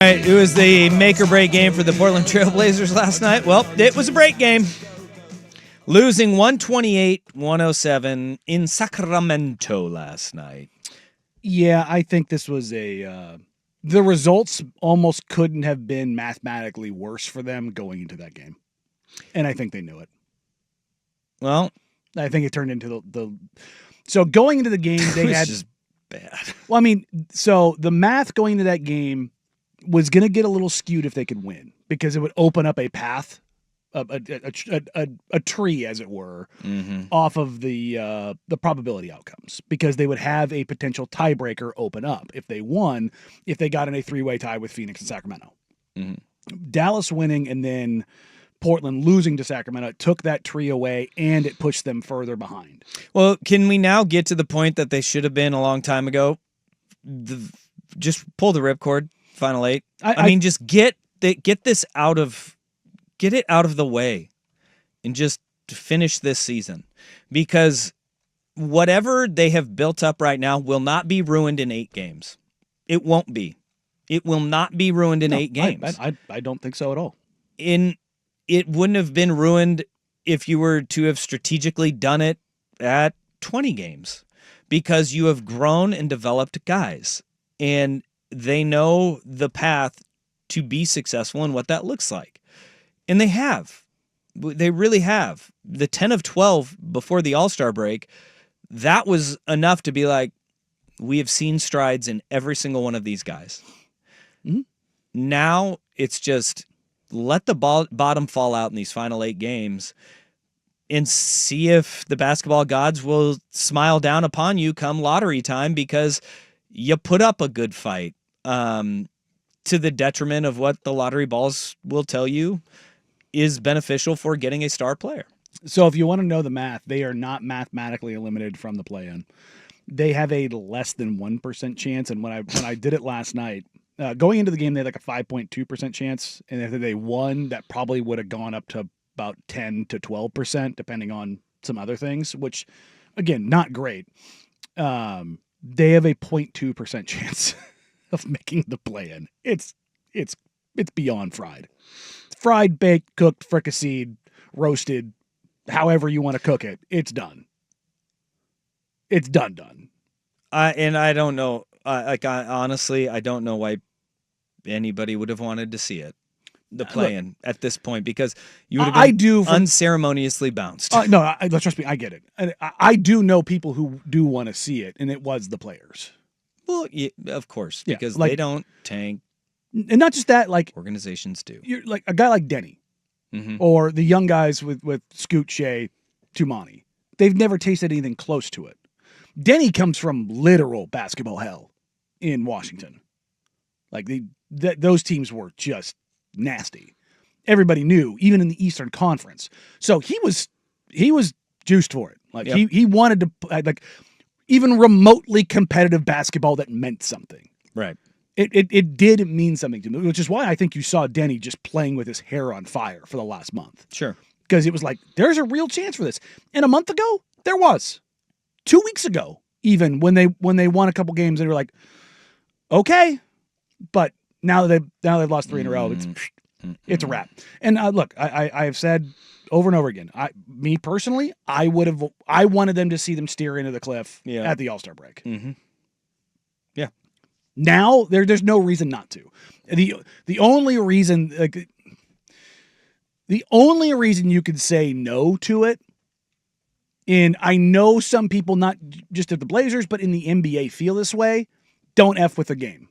All right, it was the make or break game for the Portland Trail Blazers last night. Well, it was a break game. Losing 128-107 in Sacramento last night. Yeah, I think this was the results almost couldn't have been mathematically worse for them going into that game. And I think they knew it. Well, I think it turned into so going into the game, they had just bad. Well, I mean, so the math going into that game was going to get a little skewed if they could win because it would open up a path, a tree, as it were, off of the probability outcomes because they would have a potential tiebreaker open up if they won, if they got in a three-way tie with Phoenix and Sacramento. Dallas winning and then Portland losing to Sacramento took that tree away and it pushed them further behind. Well, can we now get to the point that they should have been a long time ago? Just pull the ripcord. Final eight. I mean, just get this out of the way and just finish this season because whatever they have built up right now will not be ruined in 8 games. It won't be. It will not be ruined in 8 games. I don't think so at all. It wouldn't have been ruined if you were to have strategically done it at 20 games because you have grown and developed guys and they know the path to be successful and what that looks like. And they have. They really have. The 10 of 12 before the All-Star break, that was enough to be like, we have seen strides in every single one of these guys. Now it's just let the bottom fall out in these final 8 games and see if the basketball gods will smile down upon you come lottery time because you put up a good fight. To the detriment of what the lottery balls will tell you is beneficial for getting a star player. So if you want to know the math, they are not mathematically eliminated from the play-in. They have a less than 1% chance. And when I did it last night, going into the game, they had like a 5.2% chance. And if they won, that probably would have gone up to about 10 to 12%, depending on some other things, which, again, not great. They have a 0.2% chance of making the play-in. It's beyond fried. Fried, baked, cooked, fricasseed, roasted, however you want to cook it. It's done. It's done. I don't know. Honestly, I don't know why anybody would have wanted to see it. The play-in at this point because you would have been unceremoniously bounced. No, trust me, I get it. I do know people who do want to see it, and it was the players. Well, yeah, of course, because they don't tank. And not just that, like organizations do. You're like a guy like Denny or the young guys with Scoot, Shea, Tumani. They've never tasted anything close to it. Denny comes from literal basketball hell in Washington. Like those teams were just nasty. Everybody knew, even in the Eastern Conference. So he was juiced for it. Like he wanted to like even remotely competitive basketball that meant something. Right. It did mean something to me, which is why I think you saw Denny just playing with his hair on fire for the last month. Sure. Because it was like, there's a real chance for this. And a month ago, there was. 2 weeks ago, even when they won a couple games, they were like, okay. But now they've lost 3 in a row. It's a wrap. And look, I have said over and over again, me personally, I wanted them to see them steer into the cliff at the All-Star break. Yeah. Now there's no reason not to. The only reason you could say no to it, and I know some people, not just at the Blazers, but in the NBA feel this way, don't F with the game.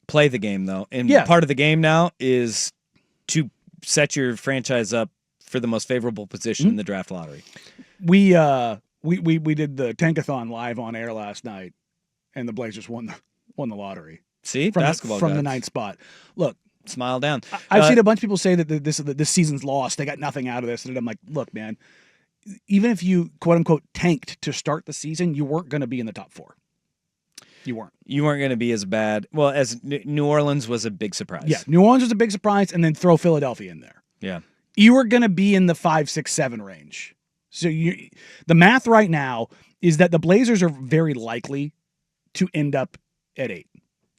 Play the game, though. And part of the game now is to set your franchise up for the most favorable position in the draft lottery. We did the Tankathon live on air last night, and the Blazers won the lottery. See, from basketball from the 9th spot. Look, smile down. I've seen a bunch of people say that this season's lost. They got nothing out of this, and I'm like, look, man. Even if you quote unquote tanked to start the season, you weren't going to be in the top 4. You weren't. You weren't going to be as bad. Well, as New Orleans was a big surprise. Yeah, New Orleans was a big surprise, and then throw Philadelphia in there. Yeah, you were going to be in the 5, 6, 7 range. So the math right now is that the Blazers are very likely to end up at 8.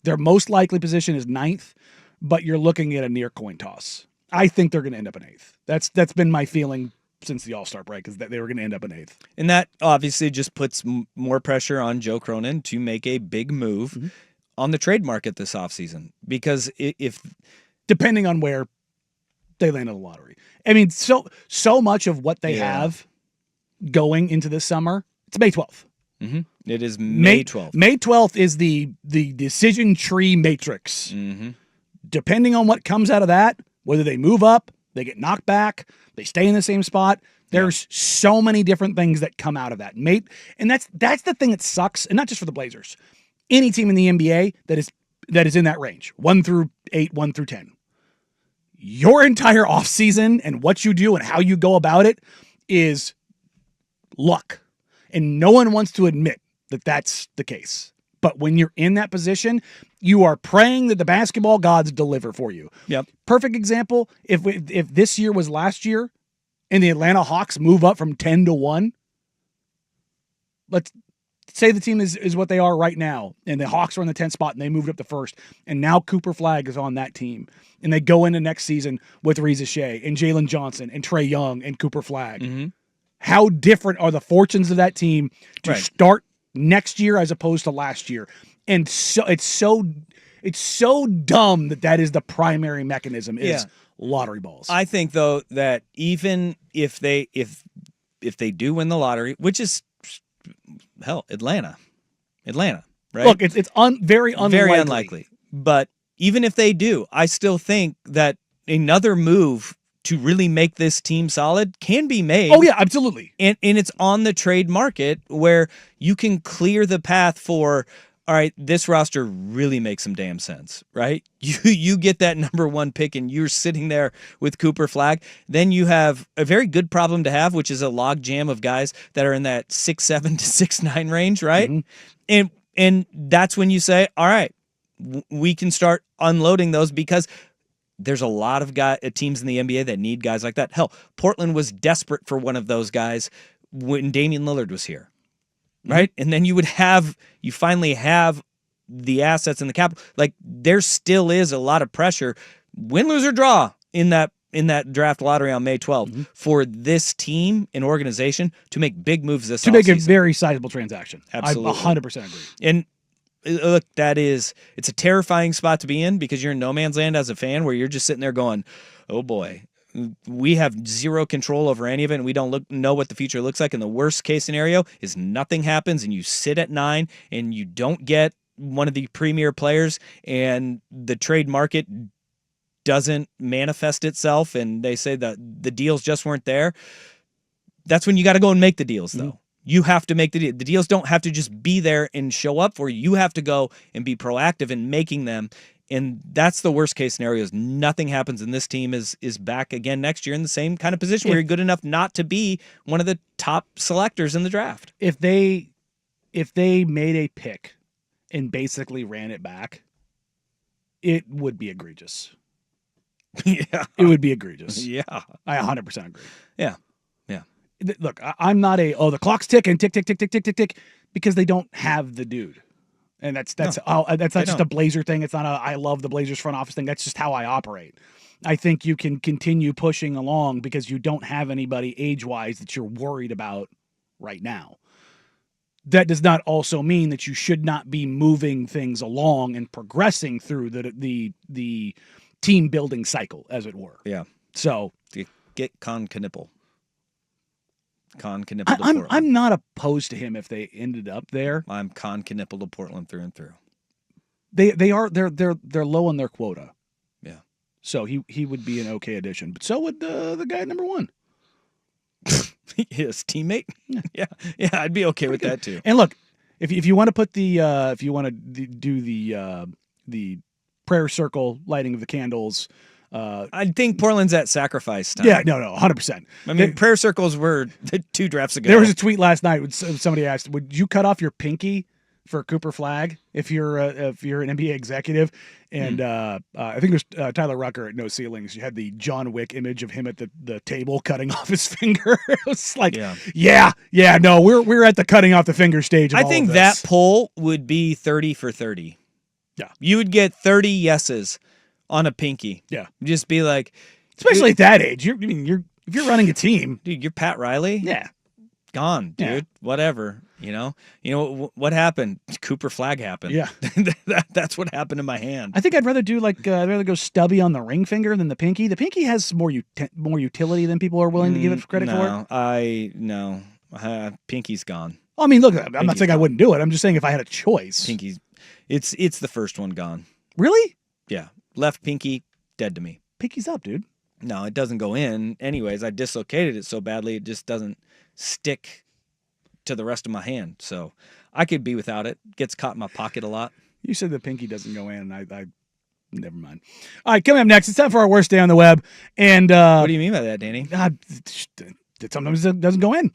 Their most likely position is 9th, but you're looking at a near coin toss. I think they're going to end up in 8th. That's been my feeling since the All-Star break, is that they were going to end up in 8th. And that obviously just puts more pressure on Joe Cronin to make a big move on the trade market this offseason. Because if depending on where they land on the lottery. I mean, so much of what they have going into this summer, it's May 12th. It is May 12th. May 12th is the decision tree matrix. Depending on what comes out of that, whether they move up, they get knocked back, they stay in the same spot, there's so many different things that come out of that. And that's the thing that sucks, and not just for the Blazers. Any team in the NBA that is in that range, 1 through 8, 1 through 10. Your entire offseason and what you do and how you go about it is luck. And no one wants to admit that that's the case. But when you're in that position, you are praying that the basketball gods deliver for you. Yep. Perfect example, if this year was last year and the Atlanta Hawks move up from 10 to 1, let's say the team is what they are right now, and the Hawks are in the 10th spot and they moved up to 1st, and now Cooper Flagg is on that team, and they go into next season with Reza Shea and Jalen Johnson and Trae Young and Cooper Flagg. How different are the fortunes of that team to start next year as opposed to last year? And so it's so dumb that is the primary mechanism is lottery balls. I think though that even if they do win the lottery, which is hell, Atlanta, right? Look, it's very unlikely. But even if they do, I still think that another move to really make this team solid can be made. Oh yeah, absolutely. And it's on the trade market where you can clear the path for, all right, this roster really makes some damn sense, right? You get that number 1 pick and you're sitting there with Cooper Flagg. Then you have a very good problem to have, which is a log jam of guys that are in that 6'7" to 6'9" range, right? And that's when you say, all right, we can start unloading those, because there's a lot of teams in the NBA that need guys like that. Hell, Portland was desperate for one of those guys when Damian Lillard was here, right? And then you finally have the assets and the capital. Like, there still is a lot of pressure, win, lose, or draw, in that draft lottery on May 12th for this team and organization to make big moves this offseason. To make a very sizable transaction. Absolutely. I 100% agree. And look, it's a terrifying spot to be in, because you're in no man's land as a fan, where you're just sitting there going, oh boy, we have zero control over any of it, and we don't know what the future looks like. And the worst case scenario is nothing happens and you sit at 9 and you don't get one of the premier players, and the trade market doesn't manifest itself, and they say that the deals just weren't there. That's when you got to go and make the deals, though. You have to make the deal. The deals don't have to just be there and show up for you. You have to go and be proactive in making them. And that's the worst case scenario, is nothing happens and this team is back again next year in the same kind of position where you're good enough not to be one of the top selectors in the draft. If they made a pick and basically ran it back, it would be egregious. Yeah. It would be egregious. Yeah. I 100% agree. Yeah. Look, I'm not the clock's ticking, tick, tick, tick, tick, tick, tick, tick, because they don't have the dude. And that's not just a Blazer thing. It's not I love the Blazers front office thing. That's just how I operate. I think you can continue pushing along because you don't have anybody age-wise that you're worried about right now. That does not also mean that you should not be moving things along and progressing through the team building cycle, as it were. Yeah. So get Con Knipple. I'm not opposed to him if they ended up there. I'm Con Knipple to Portland through and through. They're low on their quota. Yeah. So he would be an okay addition, but so would the guy at number 1. His teammate. Yeah, I'd be okay with that too. And look, if you want to put do the prayer circle lighting of the candles. I think Portland's at sacrifice time. Yeah, no, 100%. I mean, prayer circles were 2 drafts ago. There was a tweet last night when somebody asked, "Would you cut off your pinky for Cooper Flagg if you're an NBA executive?" And I think it was Tyler Rucker at No Ceilings. You had the John Wick image of him at the table cutting off his finger. It was like, no, we're at the cutting off the finger stage. I think that poll would be 30 for 30. Yeah. You would get 30 yeses on a pinky. Yeah. Just be like, Especially at that age. If you're running a team, dude, you're Pat Riley. yeah. Gone, dude. Yeah. Whatever. What happened? Cooper flag happened. Yeah. That's what happened in my hand. I think I'd rather do I'd rather go stubby on the ring finger than the pinky. The pinky has more utility than people are willing to give it credit for. No. Pinky's gone. I mean, look, I'm not Pinky's saying I gone. wouldn't do it. I'm just saying if I had a choice. Pinky's. It's the first one gone. Really? Yeah. Left pinky dead to me. Pinky's up, dude. No, it doesn't go in. Anyways, I dislocated it so badly it just doesn't stick to the rest of my hand. So I could be without it. Gets caught in my pocket a lot. You said the pinky doesn't go in. I never mind. All right, coming up next, it's time for our worst day on the web. And What do you mean by that, Danny? it sometimes it doesn't go in.